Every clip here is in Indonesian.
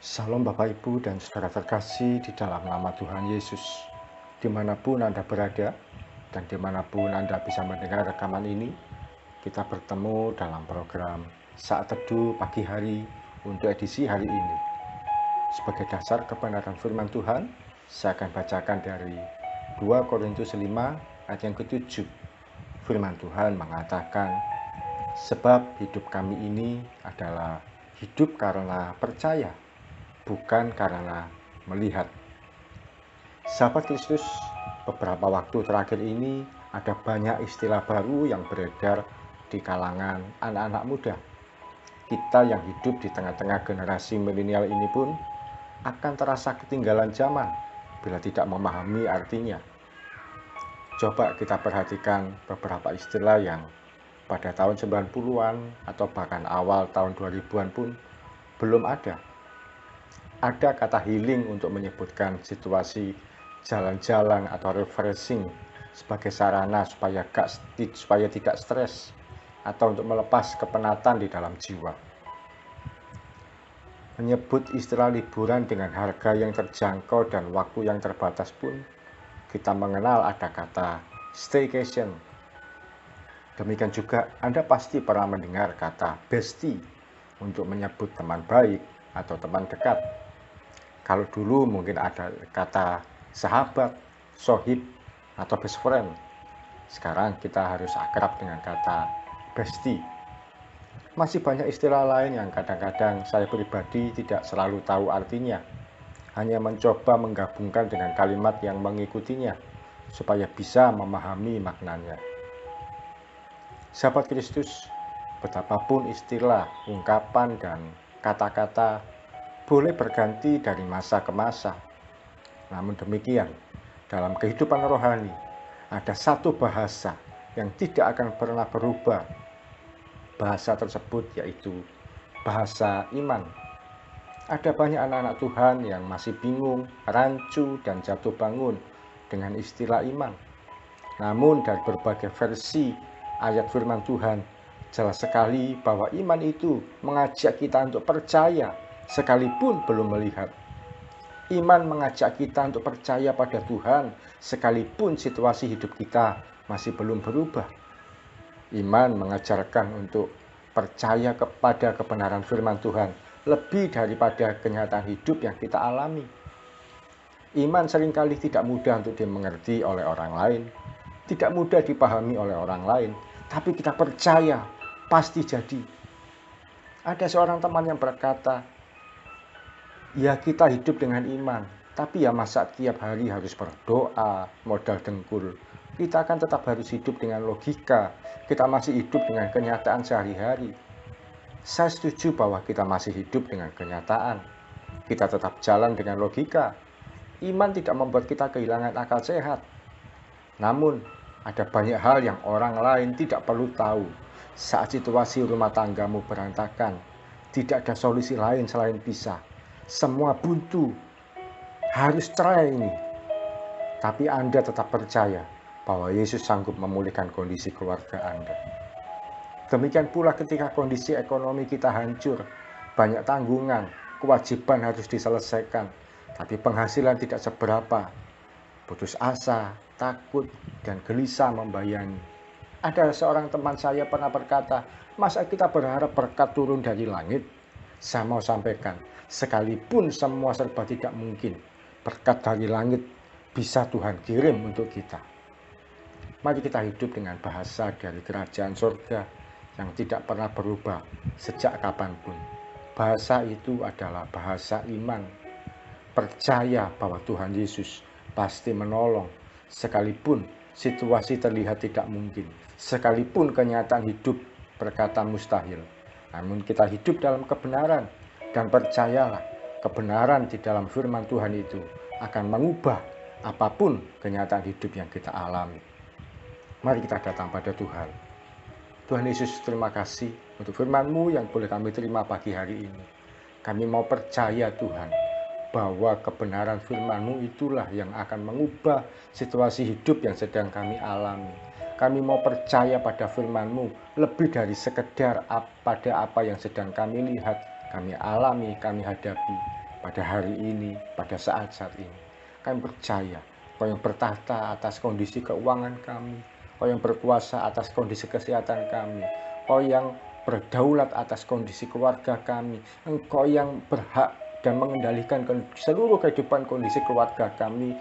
Salam Bapak Ibu dan saudara terkasih di dalam nama Tuhan Yesus. Dimanapun Anda berada dan dimanapun Anda bisa mendengar rekaman ini, kita bertemu dalam program Saat Teduh Pagi Hari untuk edisi hari ini. Sebagai dasar kebenaran firman Tuhan, saya akan bacakan dari 2 Korintus 5 ayat yang ke-7. Firman Tuhan mengatakan, sebab hidup kami ini adalah hidup karena percaya, bukan karena melihat. Sahabat Kristus, beberapa waktu terakhir ini ada banyak istilah baru yang beredar di kalangan anak-anak muda. Kita yang hidup di tengah-tengah generasi milenial ini pun akan terasa ketinggalan zaman bila tidak memahami artinya. Coba kita perhatikan beberapa istilah yang pada tahun 90-an atau bahkan awal tahun 2000-an pun belum ada. Ada kata healing untuk menyebutkan situasi jalan-jalan atau refreshing sebagai sarana supaya tidak stres atau untuk melepas kepenatan di dalam jiwa. Menyebut istilah liburan dengan harga yang terjangkau dan waktu yang terbatas pun kita mengenal ada kata staycation. Demikian juga Anda pasti pernah mendengar kata bestie untuk menyebut teman baik atau teman dekat. Kalau dulu mungkin ada kata sahabat, sohib, atau best friend. Sekarang kita harus akrab dengan kata bestie. Masih banyak istilah lain yang kadang-kadang saya pribadi tidak selalu tahu artinya. Hanya mencoba menggabungkan dengan kalimat yang mengikutinya, supaya bisa memahami maknanya. Sahabat Kristus, betapapun istilah, ungkapan, dan kata-kata boleh berganti dari masa ke masa. Namun demikian, dalam kehidupan rohani, ada satu bahasa yang tidak akan pernah berubah. Bahasa tersebut yaitu bahasa iman. Ada banyak anak-anak Tuhan yang masih bingung, rancu, dan jatuh bangun dengan istilah iman. Namun dari berbagai versi ayat firman Tuhan, jelas sekali bahwa iman itu mengajak kita untuk percaya sekalipun belum melihat. Iman mengajak kita untuk percaya pada Tuhan sekalipun situasi hidup kita masih belum berubah. Iman mengajarkan untuk percaya kepada kebenaran firman Tuhan lebih daripada kenyataan hidup yang kita alami. Iman seringkali tidak mudah untuk dimengerti oleh orang lain, tidak mudah dipahami oleh orang lain, tapi kita percaya pasti jadi. Ada seorang teman yang berkata, ya kita hidup dengan iman, tapi ya masa tiap hari harus berdoa, modal dengkul. Kita akan tetap harus hidup dengan logika, kita masih hidup dengan kenyataan sehari-hari. Saya setuju bahwa kita masih hidup dengan kenyataan. Kita tetap jalan dengan logika. Iman tidak membuat kita kehilangan akal sehat. Namun, ada banyak hal yang orang lain tidak perlu tahu. Saat situasi rumah tanggamu berantakan, tidak ada solusi lain selain pisah. Semua buntu, harus cerai ini. Tapi Anda tetap percaya bahwa Yesus sanggup memulihkan kondisi keluarga Anda. Demikian pula ketika kondisi ekonomi kita hancur, banyak tanggungan, kewajiban harus diselesaikan, tapi penghasilan tidak seberapa. Putus asa, takut, dan gelisah membayani. Ada seorang teman saya pernah berkata, masa kita berharap berkat turun dari langit? Saya mau sampaikan, sekalipun semua serba tidak mungkin, berkat dari langit bisa Tuhan kirim untuk kita. Mari kita hidup dengan bahasa dari kerajaan surga yang tidak pernah berubah sejak kapanpun. Bahasa itu adalah bahasa iman. Percaya bahwa Tuhan Yesus pasti menolong, sekalipun situasi terlihat tidak mungkin, sekalipun kenyataan hidup berkata mustahil. Namun kita hidup dalam kebenaran, dan percayalah, kebenaran di dalam firman Tuhan itu akan mengubah apapun kenyataan hidup yang kita alami. Mari kita datang pada Tuhan. Tuhan Yesus, terima kasih untuk firman-Mu yang boleh kami terima pagi hari ini. Kami mau percaya Tuhan, bahwa kebenaran firman-Mu itulah yang akan mengubah situasi hidup yang sedang kami alami. Kami mau percaya pada firman-Mu lebih dari sekedar pada apa yang sedang kami lihat, kami alami, kami hadapi. pada hari ini, pada saat-saat ini. Kami percaya Kau yang bertahta atas kondisi keuangan kami, Kau yang berkuasa atas kondisi kesehatan kami, Kau yang berdaulat atas kondisi keluarga kami, Engkau yang berhak dan mengendalikan seluruh kehidupan kondisi keluarga kami,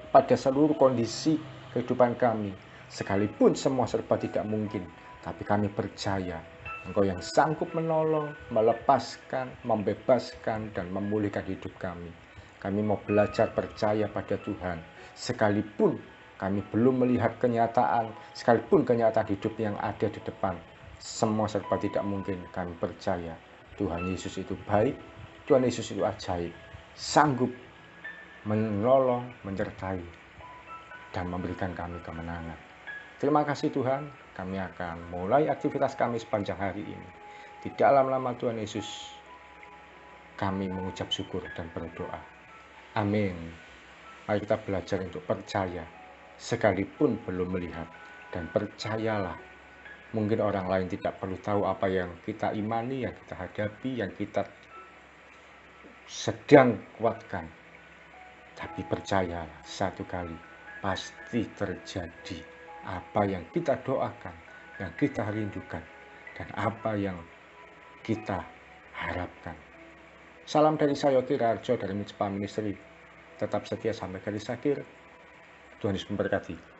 pada seluruh kondisi kehidupan kami. Sekalipun semua serba tidak mungkin, tapi kami percaya Engkau yang sanggup menolong, melepaskan, membebaskan, dan memulihkan hidup kami. Kami mau belajar percaya pada Tuhan. Sekalipun kami belum melihat kenyataan, sekalipun kenyataan hidup yang ada di depan, semua serba tidak mungkin. Kami percaya Tuhan Yesus itu baik, Tuhan Yesus itu ajaib, sanggup menolong, menyertai, dan memberikan kami kemenangan. Terima kasih Tuhan, kami akan mulai aktivitas kami sepanjang hari ini. Di dalam nama Tuhan Yesus, kami mengucap syukur dan berdoa. Amin. Mari kita belajar untuk percaya, sekalipun belum melihat. Dan percayalah, mungkin orang lain tidak perlu tahu apa yang kita imani, yang kita hadapi, yang kita sedang kuatkan. Tapi percayalah, satu kali pasti terjadi apa yang kita doakan, yang kita rindukan, dan apa yang kita harapkan. Salam dari saya Yogi Rarjo dari Mitspa Ministry. Tetap setia sampai garis akhir. Tuhan Yesus memberkati.